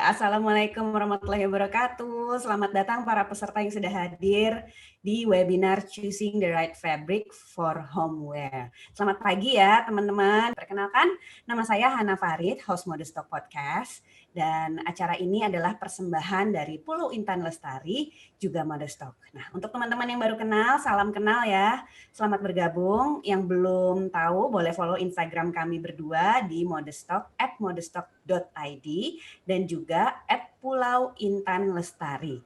Assalamualaikum warahmatullahi wabarakatuh. Selamat datang para peserta yang sudah hadir di webinar Choosing the Right Fabric for Homeware. Selamat pagi ya teman-teman. Perkenalkan, nama saya Hana Farid, host Modestock Podcast. Dan acara ini adalah persembahan dari Pulau Intan Lestari, juga Modestock. Nah, untuk teman-teman yang baru kenal, salam kenal ya. Selamat bergabung. Yang belum tahu, boleh follow Instagram kami berdua di Modestock, @modestock.id, dan juga @Pulau Intan Lestari.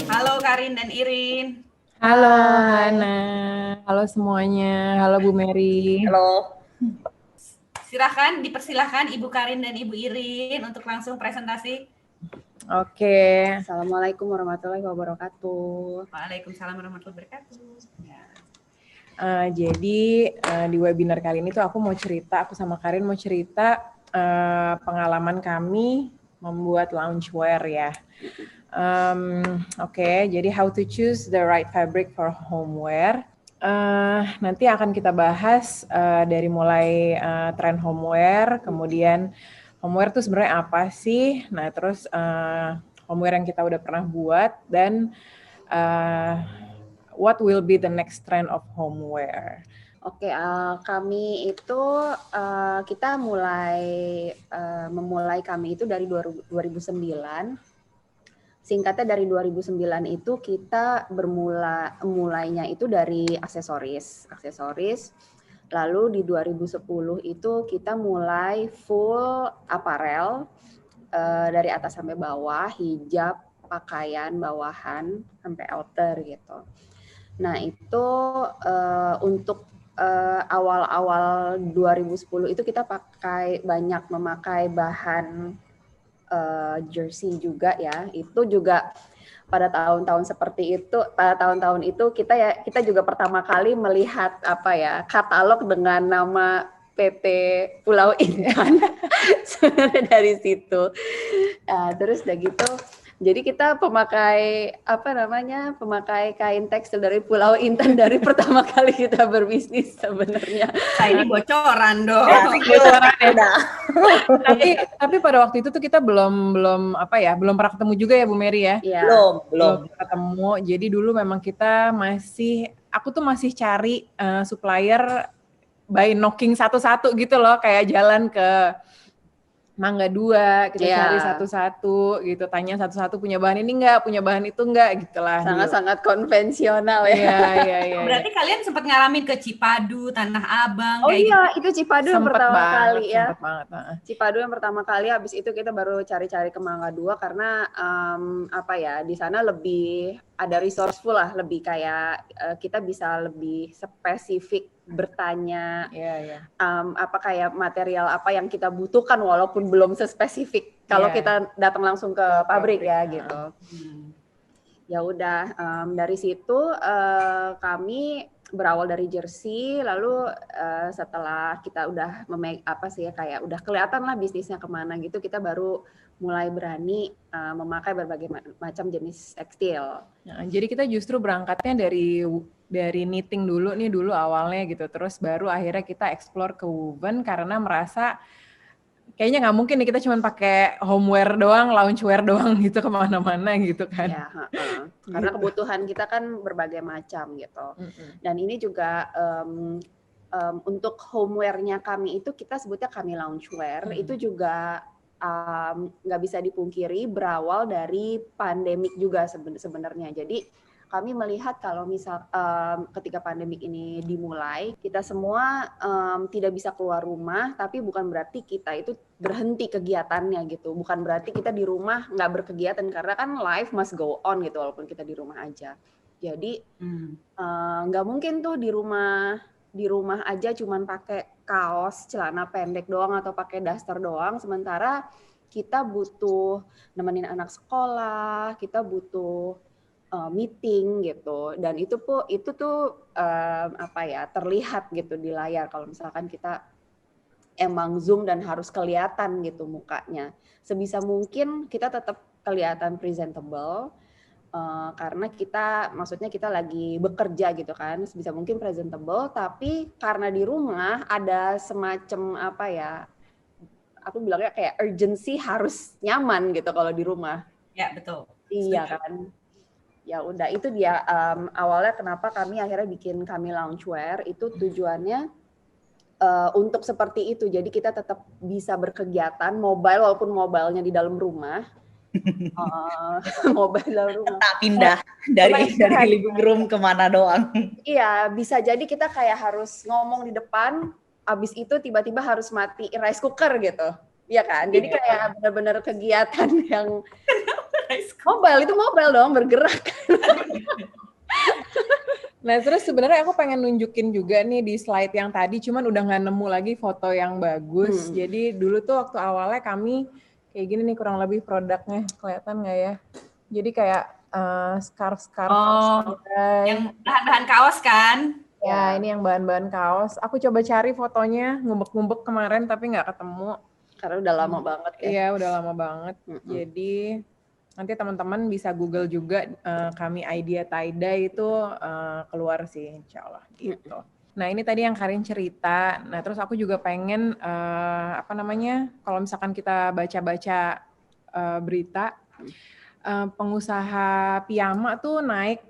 Halo Karin dan Irin. Halo Hana, halo semuanya, halo Bu Mary. Halo. Dipersilahkan Ibu Karin dan Ibu Irin untuk langsung presentasi. Oke. Assalamualaikum warahmatullahi wabarakatuh. Waalaikumsalam warahmatullahi wabarakatuh. Ya. Jadi di webinar kali ini tuh aku sama Karin mau cerita pengalaman kami membuat loungewear ya. Oke, jadi how to choose the right fabric for homeware. Nanti akan kita bahas dari mulai tren homeware, kemudian homeware itu sebenarnya apa sih? Nah, terus homeware yang kita udah pernah buat dan what will be the next trend of homeware? Oke, kami itu kita memulai kami itu dari 2009. Singkatnya dari 2009 itu kita mulainya itu dari aksesoris. Lalu di 2010 itu kita mulai full apparel dari atas sampai bawah, hijab, pakaian bawahan sampai outer gitu. Nah itu untuk awal-awal 2010 itu kita banyak memakai bahan jersey juga ya. Itu juga pada tahun-tahun itu kita juga pertama kali melihat katalog dengan nama PT Pulau Intan. Sebenarnya dari situ. Terus udah gitu, jadi kita pemakai kain tekstil dari Pulau Intan dari pertama kali kita berbisnis sebenarnya. Nah, ini bocoran dong. Bocoran ya. tapi pada waktu itu tuh kita belum pernah ketemu juga ya Bu Mary ya. Ya. Belum ketemu. Jadi dulu memang aku tuh masih cari supplier by knocking satu-satu gitu loh, kayak jalan ke Mangga 2, kita cari satu-satu gitu, tanya satu-satu punya bahan ini enggak, punya bahan itu enggak, gitulah. Sangat-sangat konvensional ya. Iya. Berarti kalian sempat ngalamin ke Cipadu, Tanah Abang, kayak gitu. Itu Cipadu yang pertama kali ya. Sempet banget. Cipadu yang pertama kali, habis itu kita baru cari-cari ke Mangga 2 karena di sana lebih ada resourceful lah, lebih kayak kita bisa lebih spesifik bertanya kayak material apa yang kita butuhkan walaupun belum sespesifik kalau kita datang langsung ke pabrik ya gitu. Ya udah, dari situ kami berawal dari jersey, lalu setelah kita udah udah kelihatan lah bisnisnya kemana gitu, kita baru mulai berani memakai berbagai macam jenis tekstil. Nah, jadi kita justru berangkatnya dari knitting dulu awalnya gitu, terus baru akhirnya kita explore ke woven karena merasa kayaknya nggak mungkin nih kita cuma pakai homeware doang, loungewear doang gitu kemana-mana gitu kan. Ya, karena kebutuhan kita kan berbagai macam gitu. Dan ini juga untuk homeware-nya kami itu kita sebutnya kami loungewear, itu juga nggak bisa dipungkiri berawal dari pandemik juga sebenarnya. Jadi kami melihat kalau misal ketika pandemik ini dimulai, kita semua tidak bisa keluar rumah, tapi bukan berarti kita itu berhenti kegiatannya gitu. Bukan berarti kita di rumah nggak berkegiatan, karena kan life must go on gitu walaupun kita di rumah aja. Jadi nggak mungkin tuh di rumah aja cuman pakai kaos, celana pendek doang atau pakai daster doang, sementara kita butuh nemenin anak sekolah, kita butuh meeting gitu, dan itu tuh terlihat gitu di layar kalau misalkan kita emang Zoom dan harus kelihatan gitu mukanya. Sebisa mungkin kita tetap kelihatan presentable, karena maksudnya kita lagi bekerja gitu kan, sebisa mungkin presentable, tapi karena di rumah ada semacam apa ya, aku bilangnya kayak urgency harus nyaman gitu kalau di rumah. Ya, betul. Iya kan. Ya udah, itu dia awalnya kenapa kami akhirnya bikin Kami Loungewear, itu tujuannya untuk seperti itu. Jadi kita tetap bisa berkegiatan mobile walaupun mobilenya di dalam rumah. Mobile dalam rumah. Tak pindah dari living room kemana doang. Iya, bisa jadi kita kayak harus ngomong di depan, abis itu tiba-tiba harus mati rice cooker gitu. Iya kan? Jadi kayak benar-benar kegiatan yang mobile dong, bergerak. Nah, terus sebenarnya aku pengen nunjukin juga nih di slide yang tadi, cuman udah nggak nemu lagi foto yang bagus. Jadi dulu tuh waktu awalnya kami kayak gini nih kurang lebih produknya, kelihatan nggak ya? Jadi kayak scarf. Yang bahan-bahan kaos kan? Ya, ini yang bahan-bahan kaos. Aku coba cari fotonya, ngumbek-ngumbek kemarin tapi nggak ketemu. Karena udah lama banget ya. Iya, udah lama banget. Jadi nanti teman-teman bisa Google juga Kami Idea Tie-Dye itu keluar sih, insya Allah gitu. Nah, ini tadi yang Karin cerita. Nah, terus aku juga pengen kalau misalkan kita baca-baca berita, pengusaha piyama tuh naik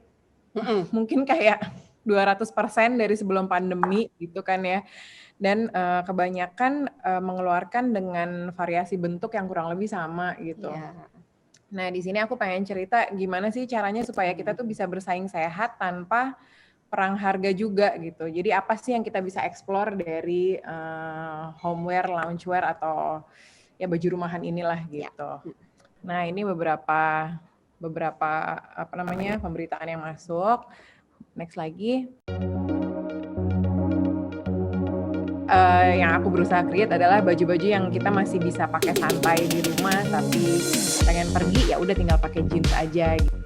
mungkin kayak 200% dari sebelum pandemi gitu kan ya. Dan kebanyakan mengeluarkan dengan variasi bentuk yang kurang lebih sama gitu. Yeah. Nah, di sini aku pengen cerita gimana sih caranya supaya kita tuh bisa bersaing sehat tanpa perang harga juga gitu. Jadi apa sih yang kita bisa explore dari homeware, loungewear atau ya baju rumahan inilah gitu. Nah, ini beberapa pemberitaan yang masuk. Next lagi. Yang aku berusaha create adalah baju-baju yang kita masih bisa pakai santai di rumah, tapi pengen pergi ya udah tinggal pakai jeans aja gitu.